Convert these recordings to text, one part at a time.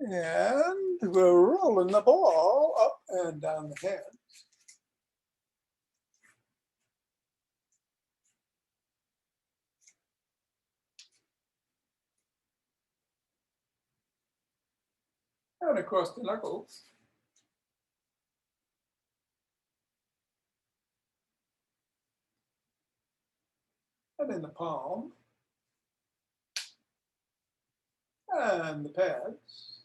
And we're rolling the ball up and down the hands. And across the knuckles. And in the palm. And the pads.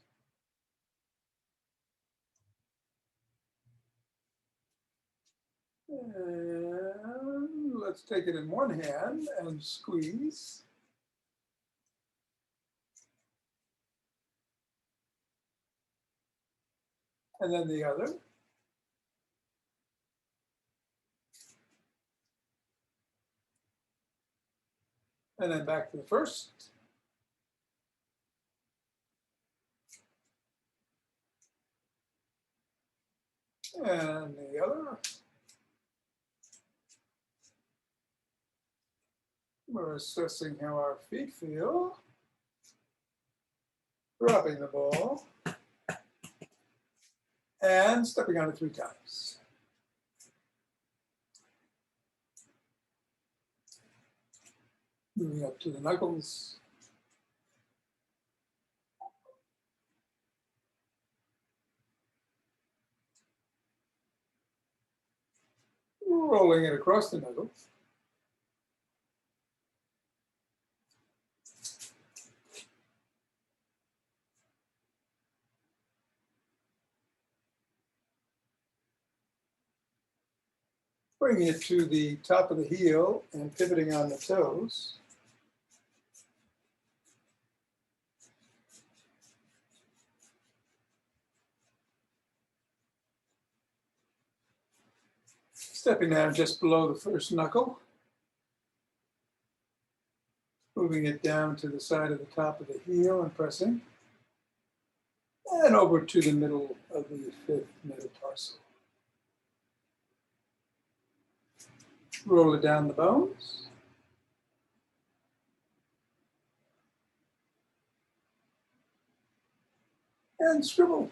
And let's take it in one hand and squeeze. And then the other. And then back to the first. And the other. We're assessing how our feet feel. Dropping the ball. And stepping on it 3 times. Moving up to the knuckles. Rolling it across the knuckles. Bringing it to the top of the heel and pivoting on the toes. Stepping down just below the first knuckle. Moving it down to the side of the top of the heel and pressing. And over to the middle of the 5th metatarsal. Roll it down the bones. And scribble.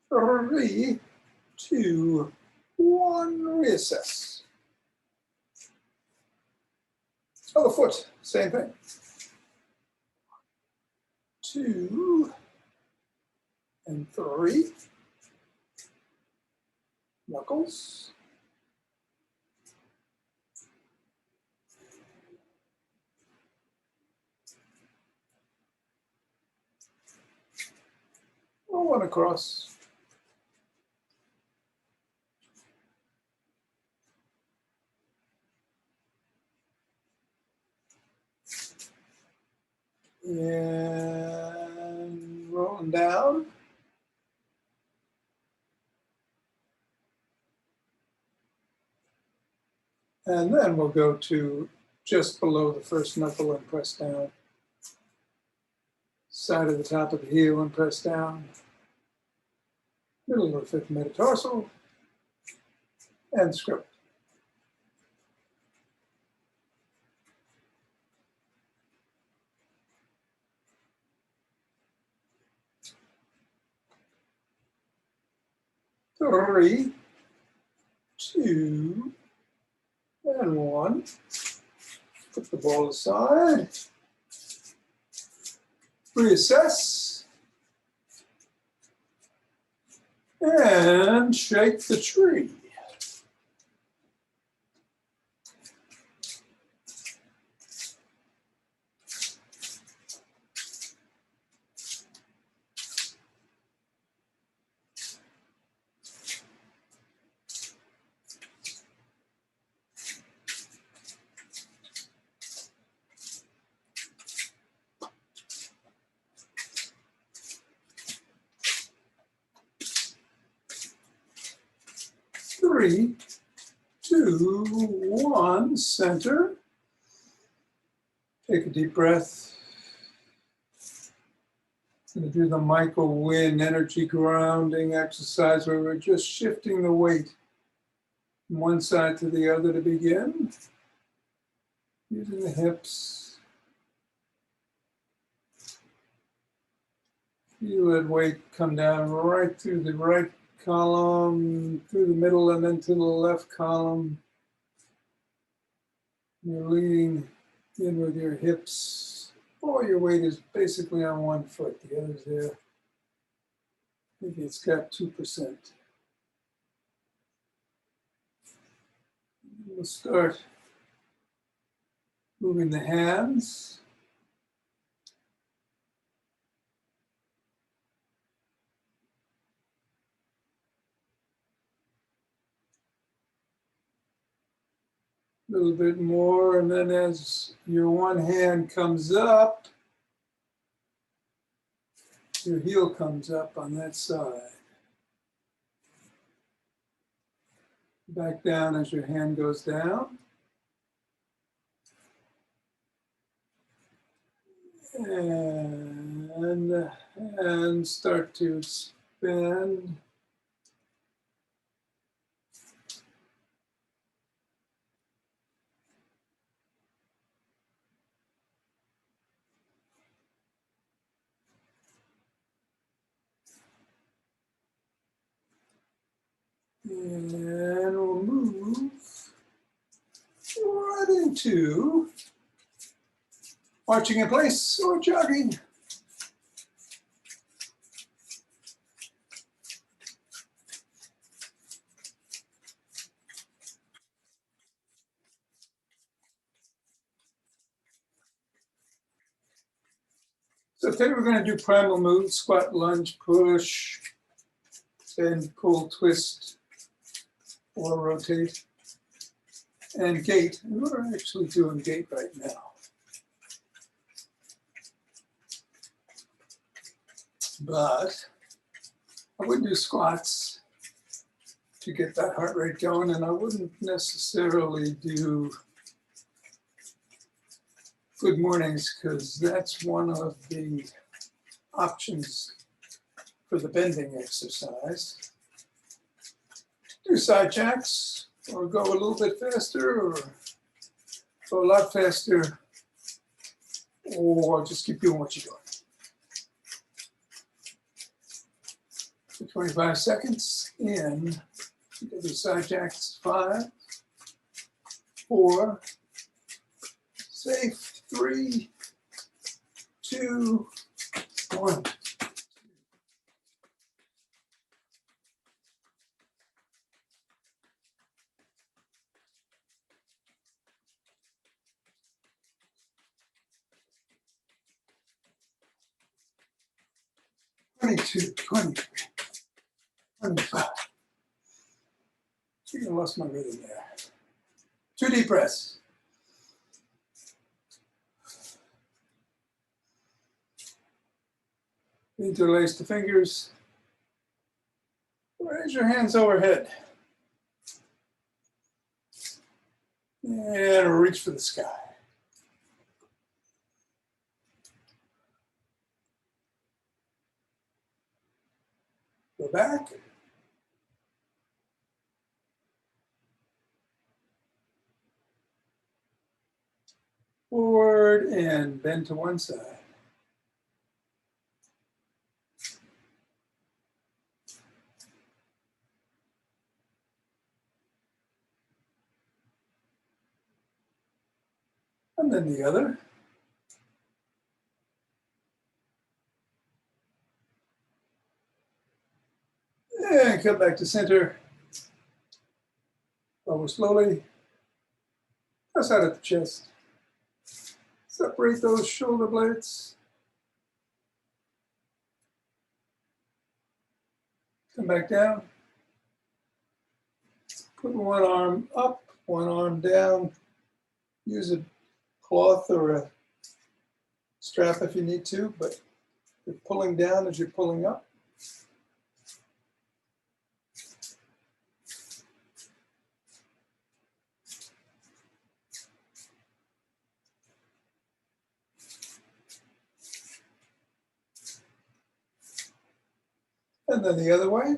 Three, 2, 1, reassess. Other foot, same thing. 2 and 3. Knuckles. One across. And rolling down. And then we'll go to just below the first knuckle and press down. Side of the top of the heel and press down. Middle of the 5th metatarsal. And scribble. Three, 2, and 1. Put the ball aside. Reassess. And shake the tree. Three, 2, 1, center. Take a deep breath. Going to do the Michael Wynn energy grounding exercise where we're just shifting the weight from one side to the other to begin. Using the hips. Feel that weight come down right through the right column, through the middle, and then to the left column. You're leaning in with your hips. Or your weight is basically on one foot, the other's there. Maybe it's got 2%. We'll start moving the hands. A little bit more, and then as your one hand comes up, your heel comes up on that side. Back down as your hand goes down. And the hands start to expand. And we'll move right into marching in place or jogging. So today we're going to do primal moves: squat, lunge, push, bend, pull, twist, or rotate, and gait. And we're actually doing gait right now. But I would do squats to get that heart rate going, and I wouldn't necessarily do good mornings because that's one of the options for the bending exercise. Do side jacks, or go a little bit faster, or go a lot faster, or just keep doing what you're doing. For 25 seconds in, you can do side jacks. 5, 4, safe, 3, 2, 1. Twenty-two, 23, 25. I think I lost my rhythm there. 2 deep breaths. Interlace the fingers. Raise your hands overhead. And reach for the sky. Go back. Forward and bend to one side. And then the other. And come back to center. Over slowly. Press out at the chest. Separate those shoulder blades. Come back down. Put one arm up, one arm down. Use a cloth or a strap if you need to, but you're pulling down as you're pulling up. And then the other way.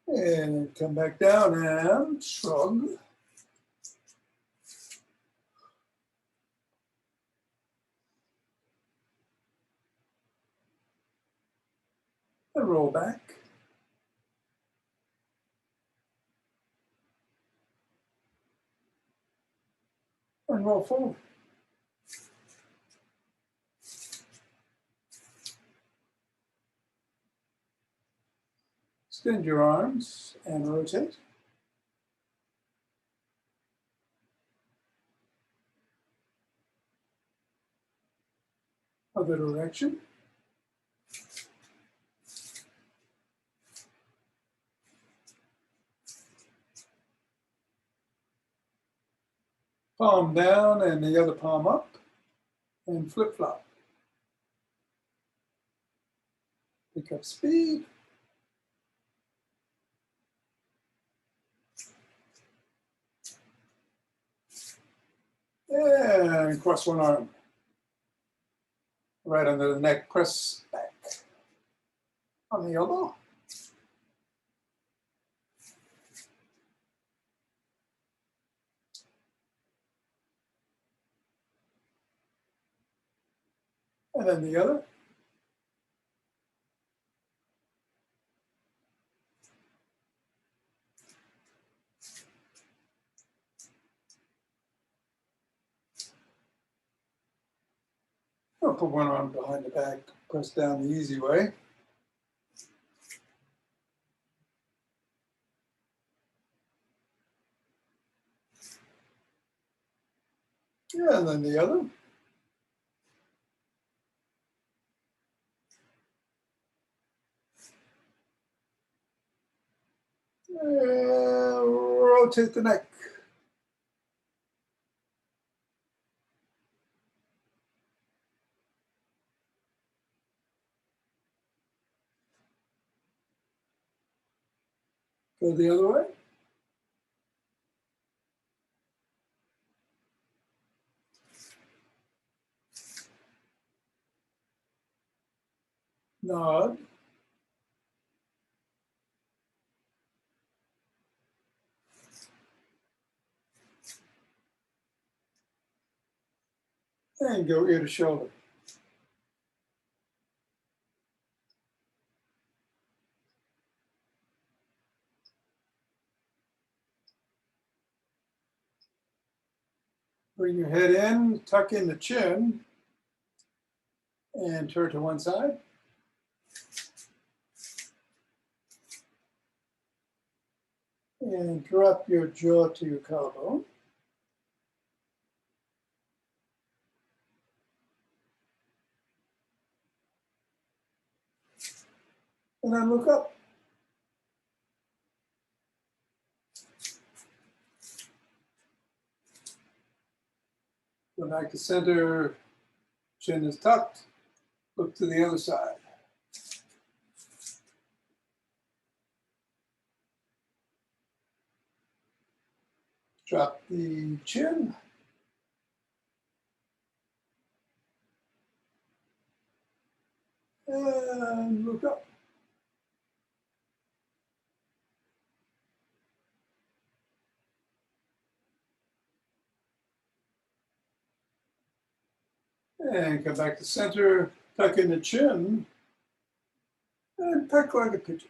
And come back down and shrug. And roll back. And roll forward. Extend your arms and rotate. Other direction. Palm down and the other palm up. And flip-flop. Pick up speed. And cross one arm. Right under the neck, press back. On the elbow. And then the other. I'll put one arm behind the back, press down the easy way. Yeah, and then the other. And rotate the neck. Go the other way. Nod. And go ear to shoulder. Bring your head in, tuck in the chin, and turn to one side. And drop your jaw to your collarbone. And then look up. Go back to center, chin is tucked. Look to the other side. Drop the chin. And look up. And come back to center, tuck in the chin, and peck like a pigeon.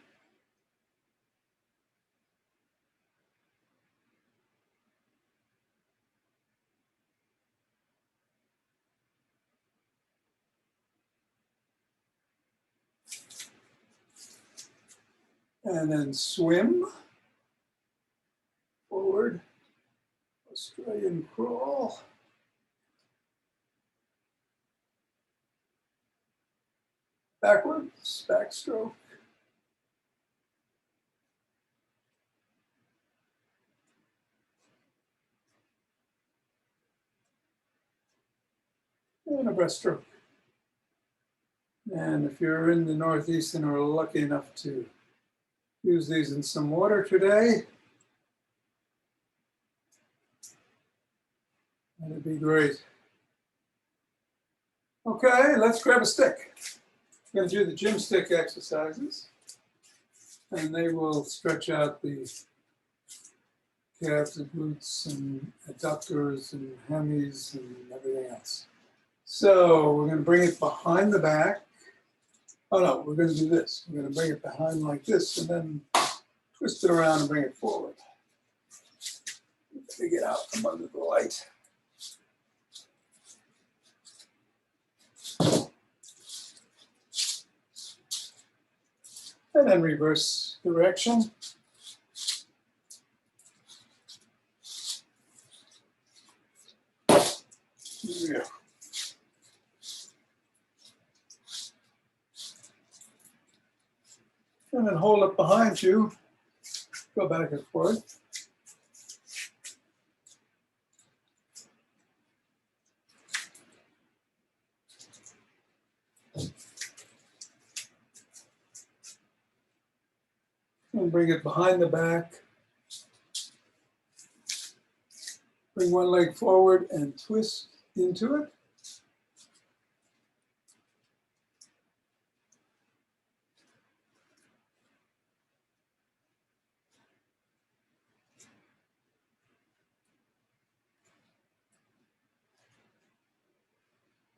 And then swim forward, Australian crawl. Backwards, backstroke. And a breaststroke. And if you're in the Northeast and are lucky enough to use these in some water today, that'd be great. Okay, let's grab a stick. I'm going to do the gym stick exercises, and they will stretch out the calves and glutes and adductors and hammies and everything else. So we're going to bring it behind the back. Oh no, we're going to do this. We're going to bring it behind like this and then twist it around and bring it forward. Take it out from under the light. And then reverse direction. Yeah. And then hold it behind you. Go back and forth. And bring it behind the back. Bring one leg forward and twist into it.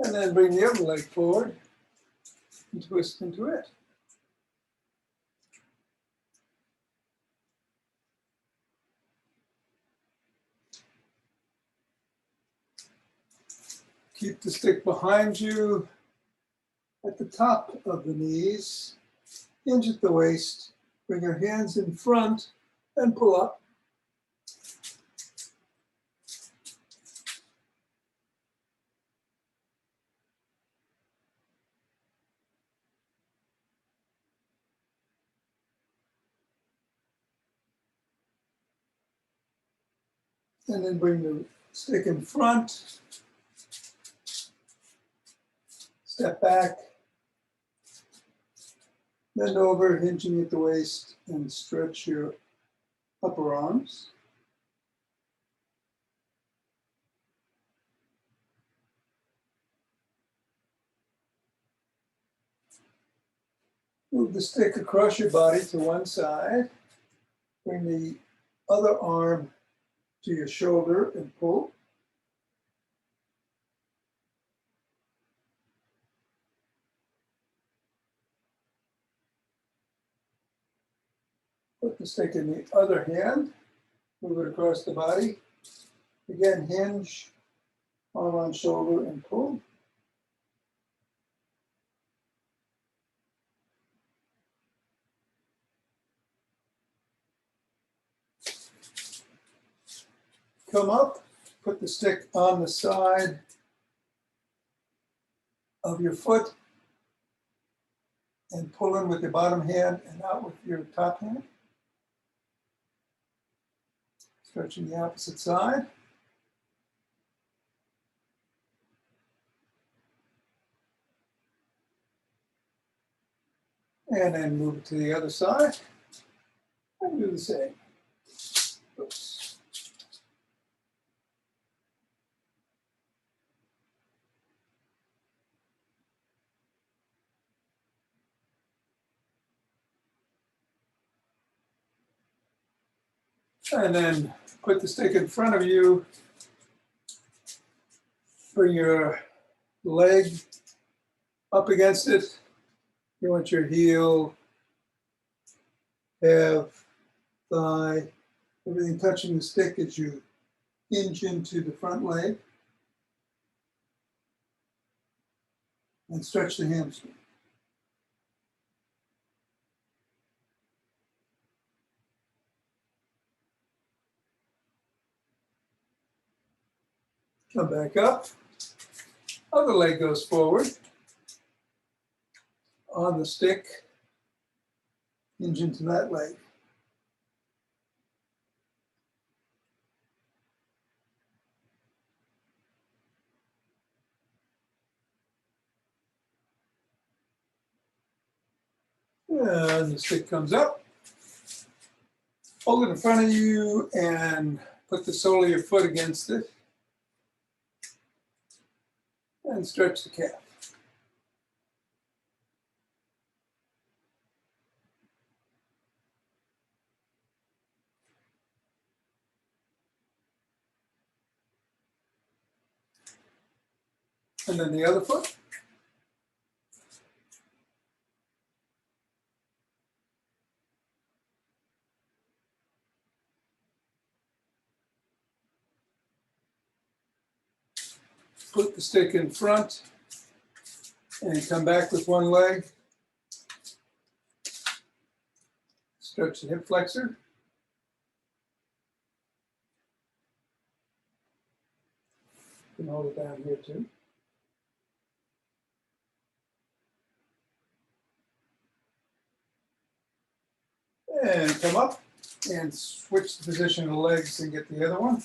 And then bring the other leg forward and twist into it. Keep the stick behind you at the top of the knees. Hinge at the waist. Bring your hands in front and pull up. And then bring the stick in front. Step back. Bend over, hinging at the waist, and stretch your upper arms. Move the stick across your body to one side. Bring the other arm to your shoulder and pull. Put the stick in the other hand. Move it across the body. Again, hinge, arm on shoulder, and pull. Come up, put the stick on the side of your foot and pull in with your bottom hand and out with your top hand. Stretching the opposite side. And then move it to the other side and do the same. Oops. And then put the stick in front of you. Bring your leg up against it. You want your heel, calf, thigh, everything touching the stick as you hinge into the front leg. And stretch the hamstring. Come back up. Other leg goes forward. On the stick, hinge into that leg. And the stick comes up. Hold it in front of you and put the sole of your foot against it. And stretch the calf. And then the other foot. Put the stick in front and come back with one leg. Stretch the hip flexor. You can hold it down here too. And come up and switch the position of the legs and get the other one.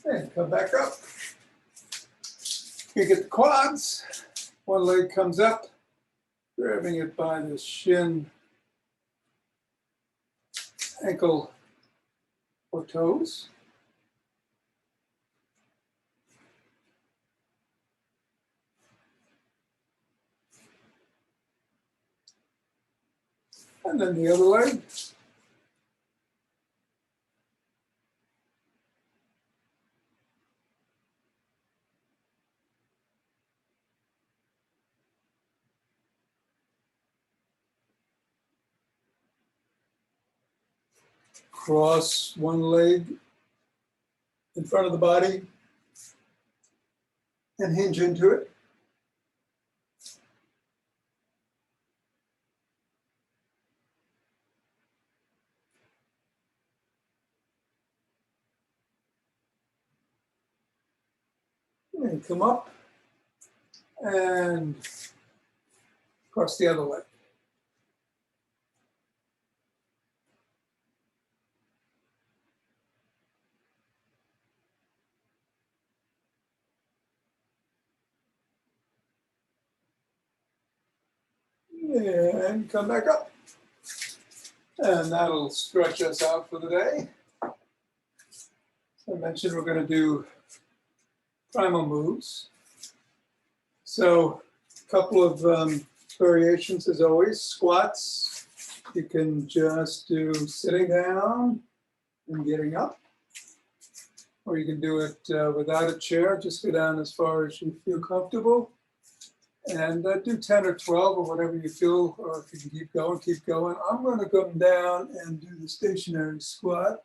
And come back up. You get the quads. One leg comes up, grabbing it by the shin, ankle, or toes. And then the other leg. Cross one leg in front of the body and hinge into it. And come up and cross the other leg. And come back up. And that'll stretch us out for the day. As I mentioned, we're going to do Primal Moves. So a couple of variations as always. Squats, you can just do sitting down and getting up. Or you can do it without a chair, just go down as far as you feel comfortable. And do 10 or 12 or whatever you feel, or if you can keep going, keep going. I'm going to come down and do the stationary squat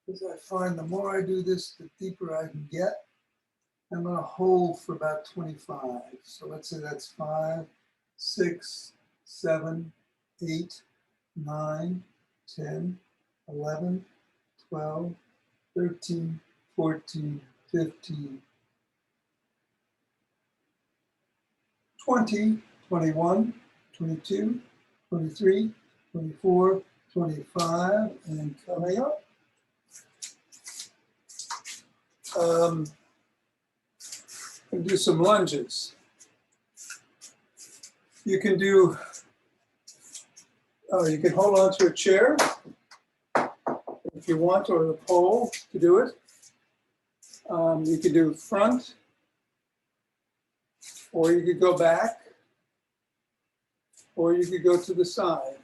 because I find the more I do this, the deeper I can get. I'm going to hold for about 25. So let's say that's 5, 6, 7, 8, 9, 10, 11, 12, 13, 14, 15, 20, 21, 22, 23, 24, 25, and coming up. And do some lunges. You can do, you can hold on to a chair if you want, or the pole to do it. You could do front, or you could go back, or you could go to the side.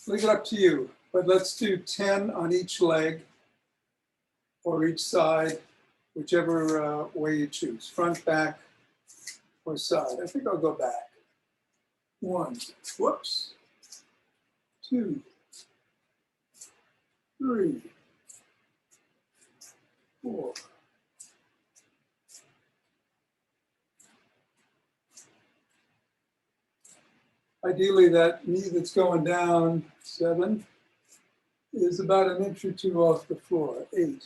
Leave it up to you, but let's do 10 on each leg or each side, whichever way you choose, front, back, or side. I think I'll go back. 1, whoops, 2, 3, 4. Ideally, that knee that's going down, 7, is about an inch or 2 off the floor, 8.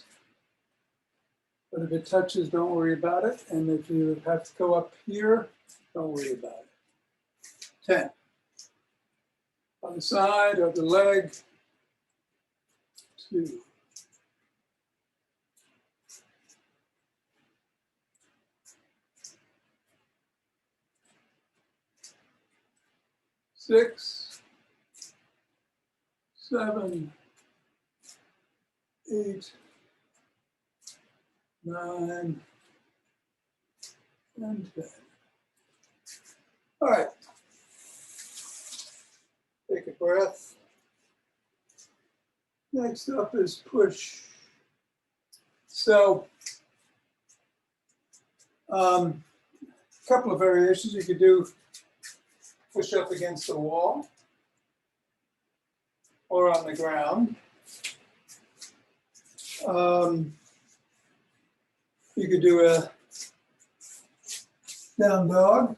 But if it touches, don't worry about it. And if you have to go up here, don't worry about it. 10. On the side of the leg, 2. 6, 7, 8, 9, and 10. All right. Take a breath. Next up is push. So, a couple of variations you could do: push up against the wall or on the ground. You could do a down dog,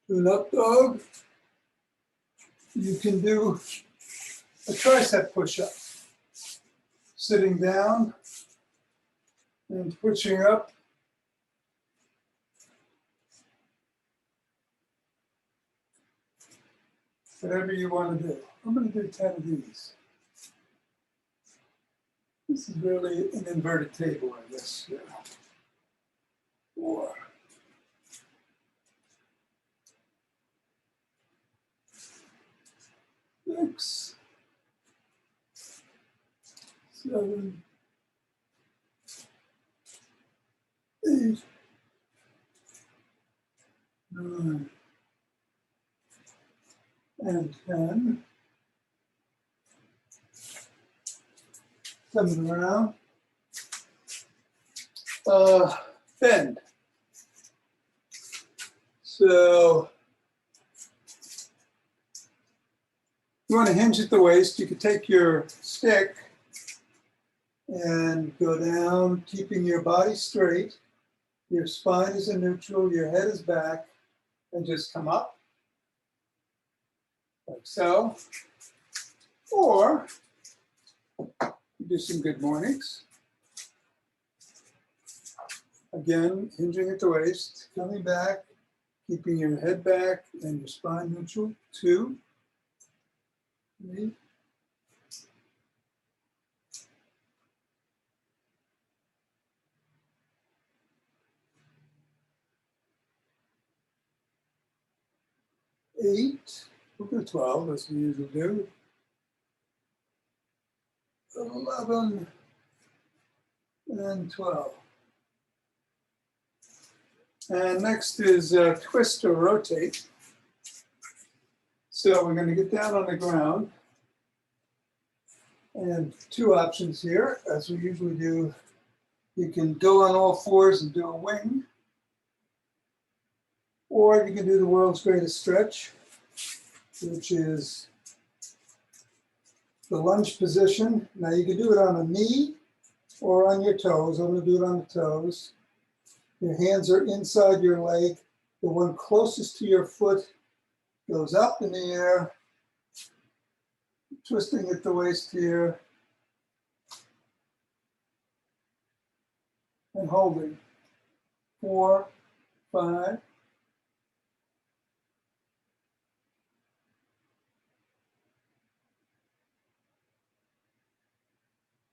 do an up dog. You can do a tricep push-up, sitting down and pushing up. Whatever you want to do. I'm going to do 10 of these. This is really an inverted table, I guess. Yeah. 4, 6, 7, 8, 9, and 10. Coming around. Bend. So you want to hinge at the waist. You could take your stick and go down, keeping your body straight. Your spine is in neutral, your head is back, and just come up, like so. Or you do some good mornings. Again, hinging at the waist, coming back, keeping your head back and your spine neutral. 2, 3, 8, we'll do 12 as we usually do. 11 and 12. And next is twist or rotate. So we're going to get down on the ground. And 2 options here, as we usually do. You can go on all 4s and do a wing. Or you can do the world's greatest stretch, which is the lunge position. Now you can do it on a knee or on your toes. I'm going to do it on the toes. Your hands are inside your leg. The one closest to your foot goes up in the air, twisting at the waist here, and holding. 4, 5,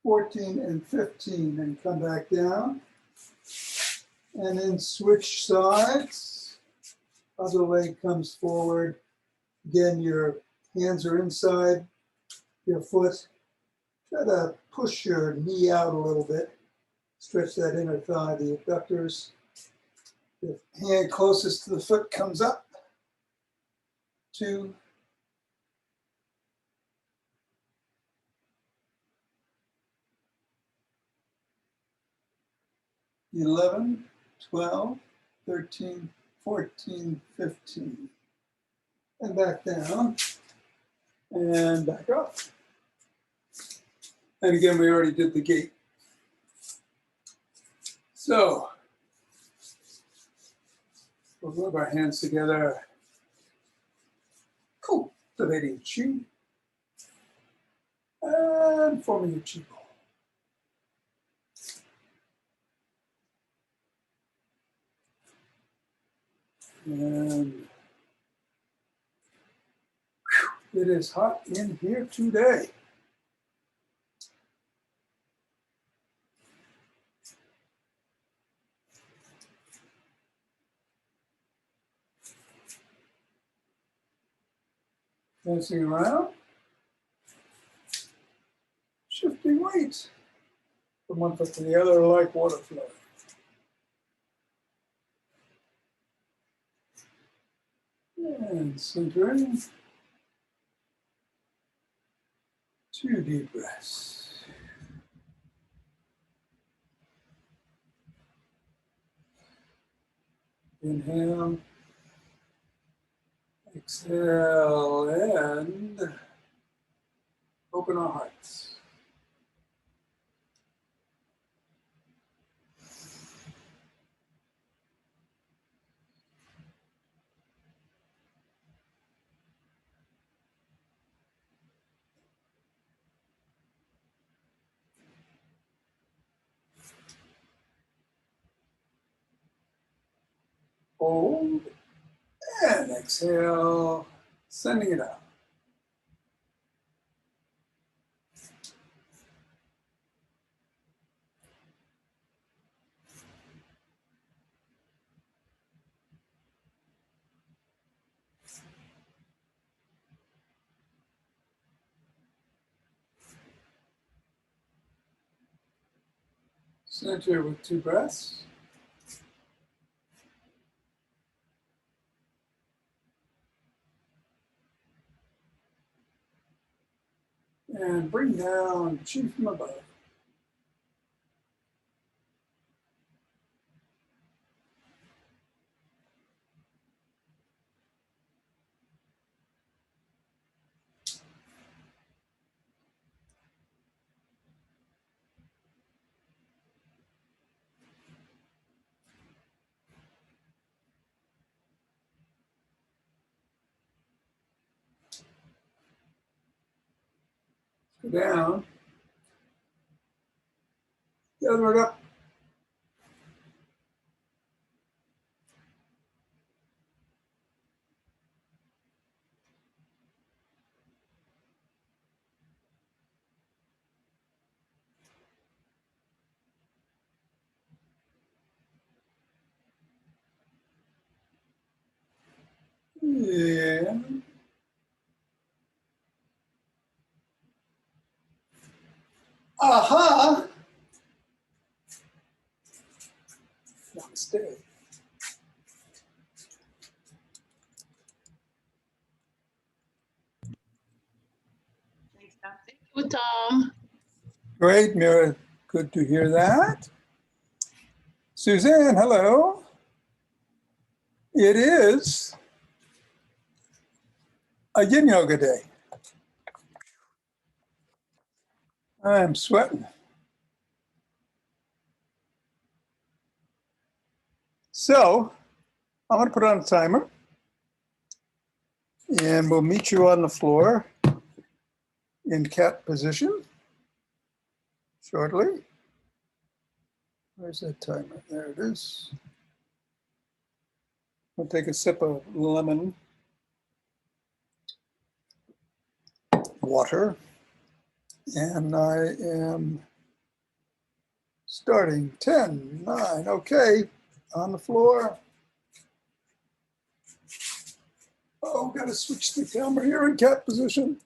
14 and 15, and come back down. And then switch sides. Other leg comes forward. Again, your hands are inside your foot. Try to push your knee out a little bit. Stretch that inner thigh, the abductors. The hand closest to the foot comes up. 2, 11, 12, 13, 14, 15. And back down. And back up. And again, we already did the gate. So we'll rub our hands together. Cultivating chi. And forming a chi ball. And It is hot in here today. Dancing around, shifting weight from one foot to the other like water flow. And centering. 2 deep breaths. Inhale, exhale, and open our hearts. Hold and exhale, sending it out. Center with 2 breaths. And bring down chi from above. Go down. Gather it up. Yeah. Aha! Namaste. Thank you, Tom. Great, Mira. Good to hear that. Suzanne, hello. It is a yin yoga day. I'm sweating. So I'm going to put on a timer and we'll meet you on the floor in cat position shortly. Where's that timer? There it is. I'll take a sip of lemon water. And I am starting 10, 9, okay, on the floor. Oh, gotta switch the camera here in cat position.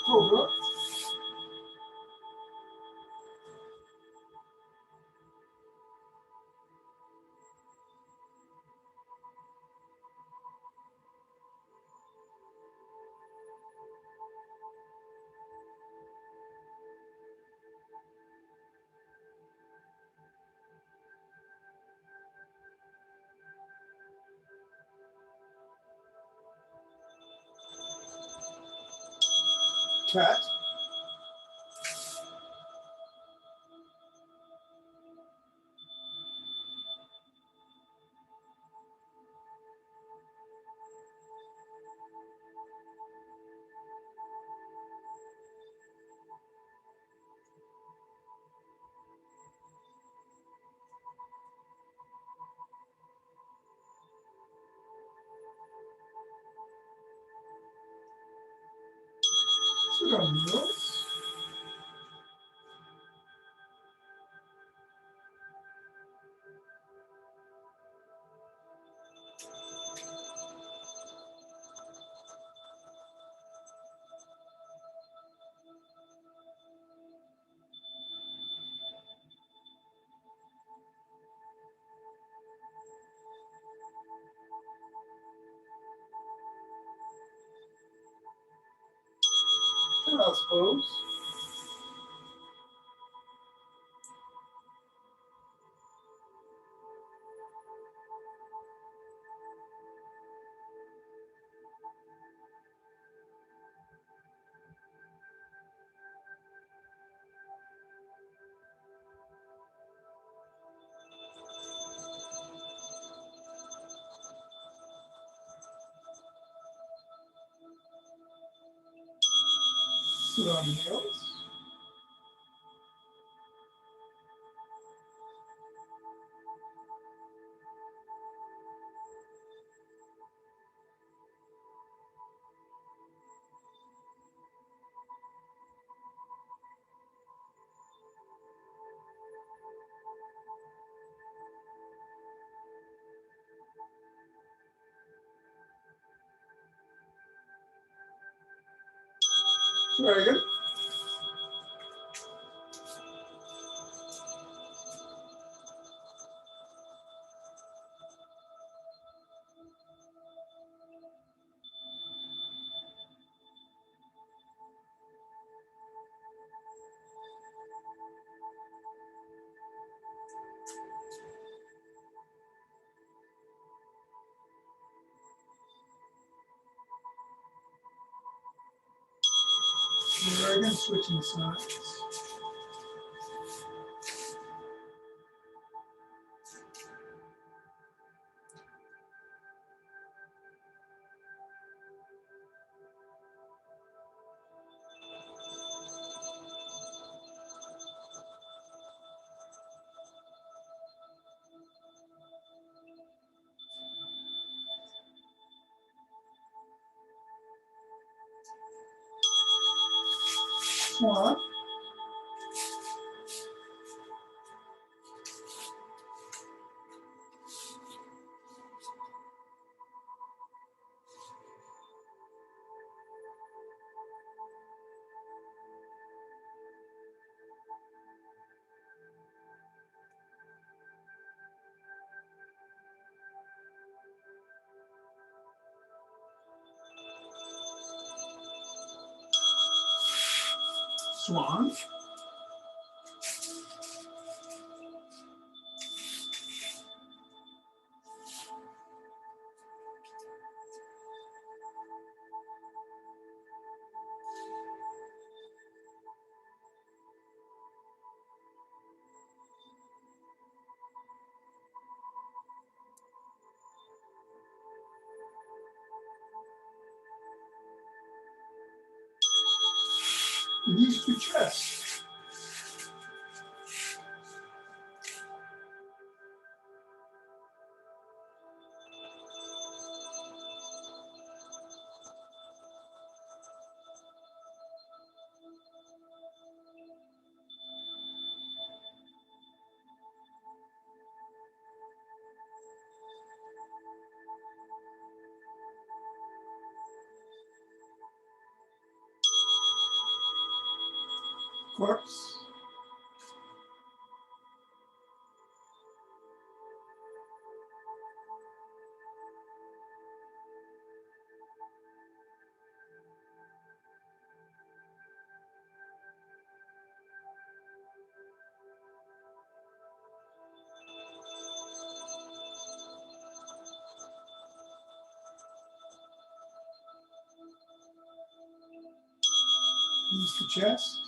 Cobra. cat. Sit on heels. Child's pose. Sit on heels. Very good. Very good. Switching sides. Swan. Swan. Knees to chest. Corpse. Use the chest.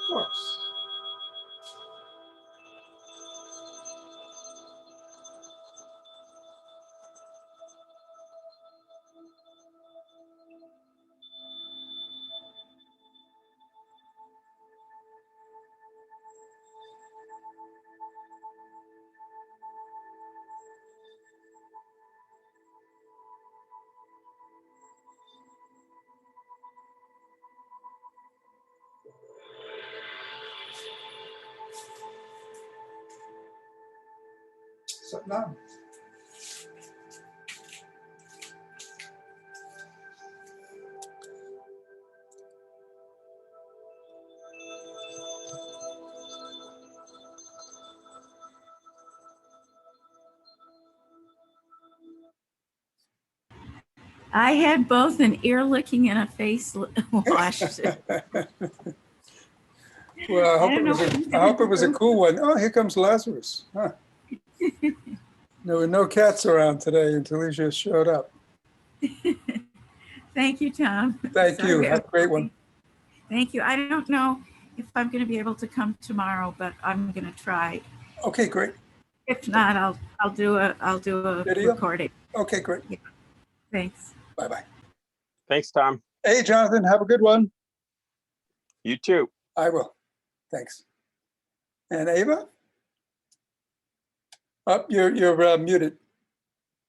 Of course. So now, I had both an ear licking and a face wash. well, I don't know what I hope it was a cool one. Oh, here comes Lazarus. Huh. There were no cats around today until he just showed up. Thank you, Tom. Thank you. Have a great one. Thank you. I don't know if I'm going to be able to come tomorrow, but I'm going to try. Okay, great. If not, I'll do a Video? recording. Okay, great. Yeah. Thanks. Bye-bye. Thanks, Tom. Hey, Jonathan, have a good one. You too. I will. Thanks. And Ava? Up, you're muted.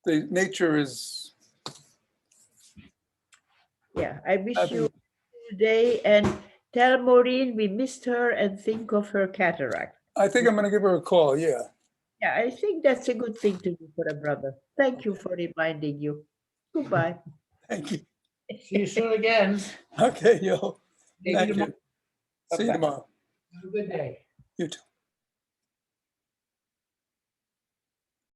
The nature is. Yeah, I wish you today and tell Maureen we missed her and think of her cataract. I think I'm going to give her a call. Yeah. Yeah, I think that's a good thing to do for a brother. Thank you for reminding you. Goodbye. Thank you. See you soon again. Okay, yo. Maybe Thank tomorrow. you. See you tomorrow. Have a good day. You too.